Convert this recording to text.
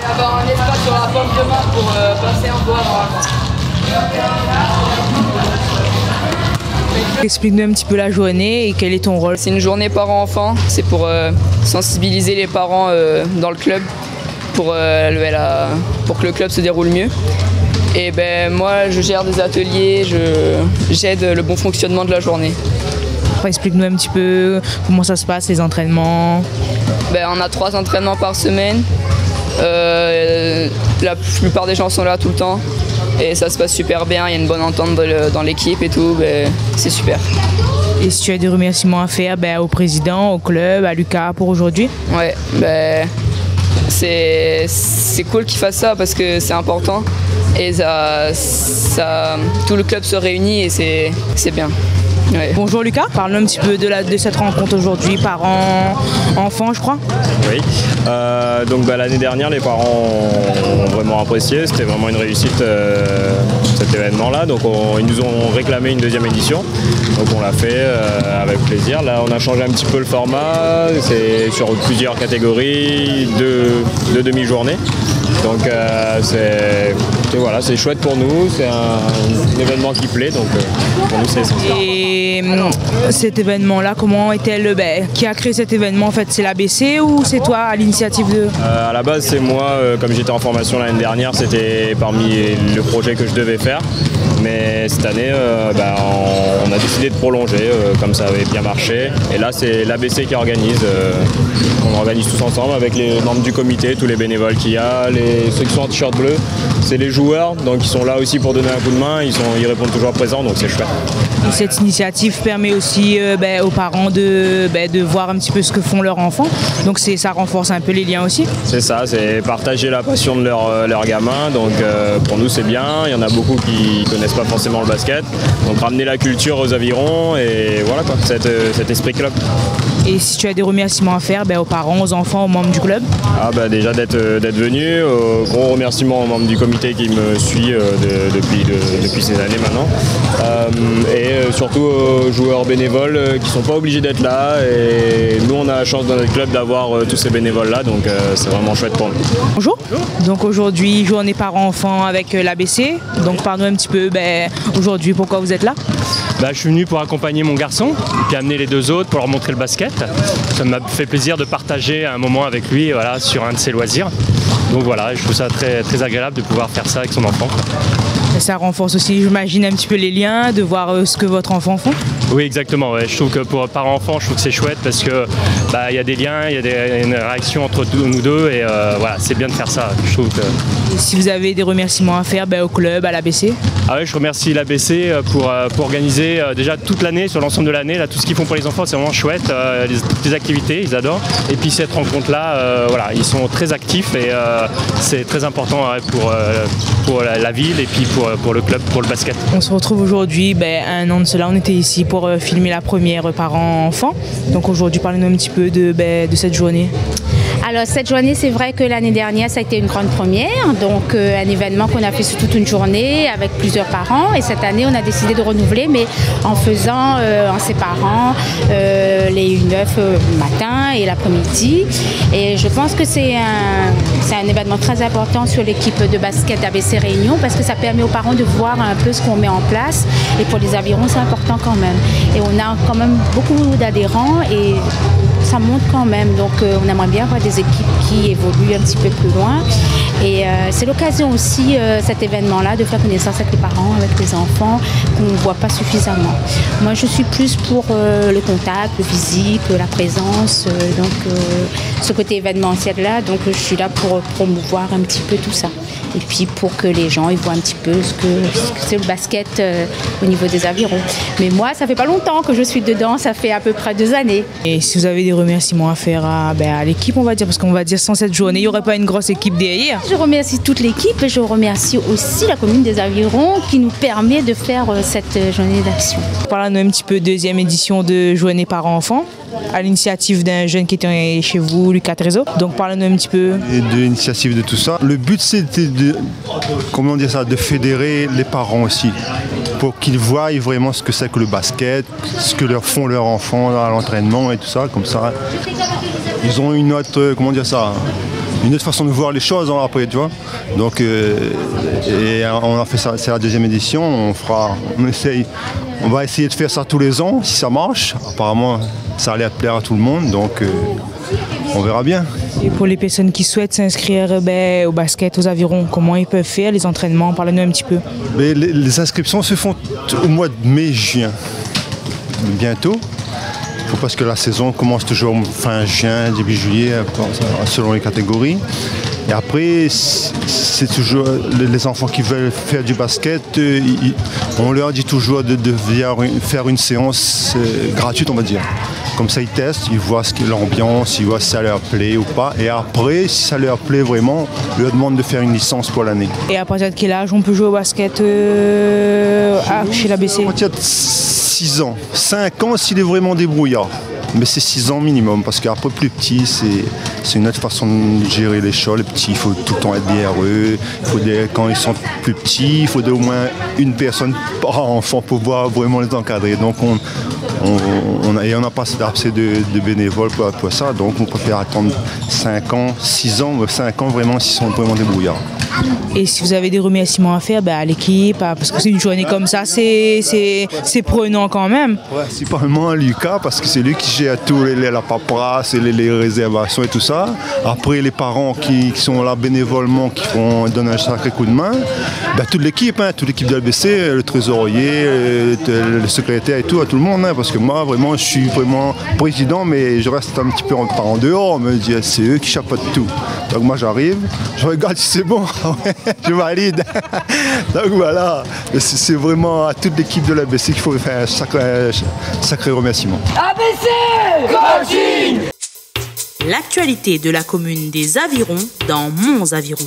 y avoir un espace sur la pomme de main pour passer en bois normalement. Explique-nous un petit peu la journée et quel est ton rôle. C'est une journée parents-enfants, c'est pour sensibiliser les parents dans le club pour que le club se déroule mieux. Et ben moi je gère des ateliers, j'aide le bon fonctionnement de la journée. Explique-nous un petit peu comment ça se passe, les entraînements. Ben, on a 3 entraînements par semaine. La plupart des gens sont là tout le temps et ça se passe super bien, il y a une bonne entente dans l'équipe et tout, ben, c'est super. Et si tu as des remerciements à faire au président, au club, à Lucas pour aujourd'hui? Ouais, ben, c'est cool qu'ils fassent ça parce que c'est important et tout le club se réunit et c'est bien. Ouais. Bonjour Lucas, parle-nous un petit peu de cette rencontre aujourd'hui, parents-enfants je crois. Oui, donc l'année dernière les parents ont vraiment apprécié, c'était vraiment une réussite cet événement-là, donc ils nous ont réclamé une deuxième édition, donc on l'a fait avec plaisir. Là on a changé un petit peu le format, c'est sur plusieurs catégories, deux demi-journées. Donc c'est chouette pour nous, c'est un événement qui plaît, donc pour nous c'est essentiel. Et cet événement-là, comment est-elle, qui a créé cet événement en fait? C'est l'ABC ou c'est toi à l'initiative de... À la base c'est moi, comme j'étais en formation l'année dernière, c'était parmi le projet que je devais faire. Mais cette année, on a décidé de prolonger, comme ça avait bien marché. Et là, c'est l'ABC qui organise. On organise tous ensemble avec les membres du comité, tous les bénévoles qu'il y a, ceux qui sont en t-shirt bleu. C'est les joueurs, donc ils sont là aussi pour donner un coup de main. Ils répondent toujours présents, donc c'est chouette. Et cette initiative permet aussi aux parents de voir un petit peu ce que font leurs enfants. Donc ça renforce un peu les liens aussi. C'est ça, c'est partager la passion de leurs gamins. Donc pour nous, c'est bien. Il y en a beaucoup qui connaissent pas forcément le basket, donc ramener la culture aux avirons et voilà quoi, cet esprit club. Et si tu as des remerciements à faire aux parents, aux enfants, aux membres du club? Déjà d'être venu, gros remerciements aux membres du comité qui me suit depuis ces années maintenant, et surtout aux joueurs bénévoles qui sont pas obligés d'être là, et nous on a la chance dans notre club d'avoir tous ces bénévoles là, donc c'est vraiment chouette pour nous. Bonjour, donc aujourd'hui journée parents-enfants avec l'ABC, donc parle-nous un petit peu aujourd'hui pourquoi vous êtes là. Je suis venu pour accompagner mon garçon et puis amener les 2 autres pour leur montrer le basket. Ça m'a fait plaisir de partager un moment avec lui sur un de ses loisirs. Donc voilà, je trouve ça très, très agréable de pouvoir faire ça avec son enfant. Et ça renforce aussi, j'imagine, un petit peu les liens, de voir ce que votre enfant fait. Oui, exactement. Ouais. Je trouve que pour parents-enfants, je trouve que c'est chouette parce que y a des liens, il y a une réaction entre nous deux et c'est bien de faire ça. Je trouve que... Et si vous avez des remerciements à faire au club, à l'ABC? Je remercie l'ABC pour organiser déjà toute l'année, sur l'ensemble de l'année, tout ce qu'ils font pour les enfants, c'est vraiment chouette. Toutes les activités, ils adorent. Et puis cette rencontre-là, ils sont très actifs et c'est très important pour la ville et puis pour le club, pour le basket. On se retrouve aujourd'hui, un an de cela, on était ici pour filmer la première parents-enfants. Donc aujourd'hui, parlez-nous un petit peu de cette journée. Alors cette journée, c'est vrai que l'année dernière, ça a été une grande première, donc un événement qu'on a fait sur toute une journée avec plusieurs parents. Et cette année, on a décidé de renouveler, mais en séparant les U9 le matin et l'après-midi. Et je pense que c'est un événement très important sur l'équipe de basket d'ABC Réunion parce que ça permet aux parents de voir un peu ce qu'on met en place. Et pour les avirons, c'est important quand même. Et on a quand même beaucoup d'adhérents et ça monte quand même. Donc on aimerait bien avoir des équipes qui évoluent un petit peu plus loin. Et c'est l'occasion aussi, cet événement-là, de faire connaissance avec les parents, avec les enfants, qu'on ne voit pas suffisamment. Moi, je suis plus pour le contact, le physique, la présence, ce côté événementiel-là. Donc, je suis là pour promouvoir un petit peu tout ça. Et puis, pour que les gens ils voient un petit peu ce que c'est le basket au niveau des avirons. Mais moi, ça fait pas longtemps que je suis dedans, ça fait à peu près 2 années. Et si vous avez des remerciements à faire à l'équipe, on va dire, parce qu'on va dire sans cette journée, il n'y aurait pas une grosse équipe derrière. Je remercie toute l'équipe et je remercie aussi la commune des Avirons qui nous permet de faire cette journée d'action. Parlons un petit peu deuxième édition de Journée parents-enfants, à l'initiative d'un jeune qui était chez vous, Lucas Trezo. Donc parlez-nous un petit peu. Et de l'initiative de tout ça. Le but c'était de fédérer les parents aussi, pour qu'ils voient vraiment ce que c'est que le basket, ce que leur font leurs enfants à l'entraînement et tout ça, comme ça. Ils ont une autre, une autre façon de voir les choses après, tu vois. Donc, et on a fait ça, c'est la deuxième édition, on va essayer de faire ça tous les ans, si ça marche. Apparemment, ça allait plaire à tout le monde, donc on verra bien. Et pour les personnes qui souhaitent s'inscrire au basket, aux avirons, comment ils peuvent faire les entraînements? Parlez-nous un petit peu. Mais les inscriptions se font au mois de mai-juin, bientôt. Parce que la saison commence toujours fin juin, début juillet, selon les catégories. Et après, c'est toujours les enfants qui veulent faire du basket, on leur dit toujours de faire une séance gratuite, on va dire. Comme ça, ils testent, ils voient l'ambiance, ils voient si ça leur plaît ou pas. Et après, si ça leur plaît vraiment, on leur demande de faire une licence pour l'année. Et à partir de quel âge on peut jouer au basket chez l'ABC? À partir de 6 ans. 5 ans s'il est vraiment débrouillard. Mais c'est 6 ans minimum, parce qu'après plus petit, c'est une autre façon de gérer les choses. Les petits, il faut tout le temps être derrière eux. Quand ils sont plus petits, il faut au moins une personne par enfant pour pouvoir vraiment les encadrer. Donc on n'a pas assez de bénévoles pour ça, donc on préfère attendre 5 ans, 6 ans, 5 ans vraiment s'ils sont vraiment débrouillards. Et si vous avez des remerciements à faire à l'équipe, parce que c'est une journée comme ça, c'est prenant quand même. Ouais, principalement à Lucas, parce que c'est lui qui gère tout, la paperasse, les réservations et tout ça. Après, les parents qui sont là bénévolement, qui donnent un sacré coup de main. Toute l'équipe de l'ABC, le trésorier, le secrétaire et tout, à tout le monde. Parce que moi, vraiment, je suis vraiment président, mais je reste un petit peu en dehors. On me dit, c'est eux qui chapeautent tout. Donc moi, j'arrive, je regarde si c'est bon. Je valide. Donc voilà, c'est vraiment à toute l'équipe de l'ABC qu'il faut faire un sacré remerciement. ABC Coaching. L'actualité de la commune des Avirons dans Mons Aviron.